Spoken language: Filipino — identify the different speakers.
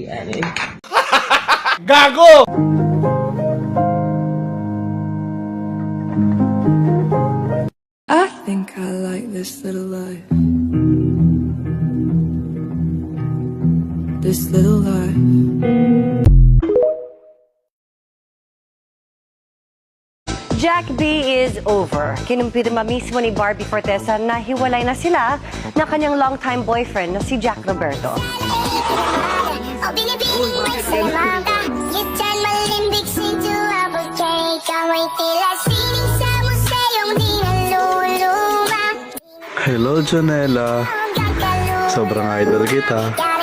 Speaker 1: ano yun?
Speaker 2: Gago!
Speaker 3: I think I like this little life. This little life.
Speaker 4: Jack B is over. Kinumpirma mismo ni Barbie Fortesa na hiwalay na sila ng kanyang longtime boyfriend na si Jack Roberto.
Speaker 5: Hello, Janela. Sobrang idol kita.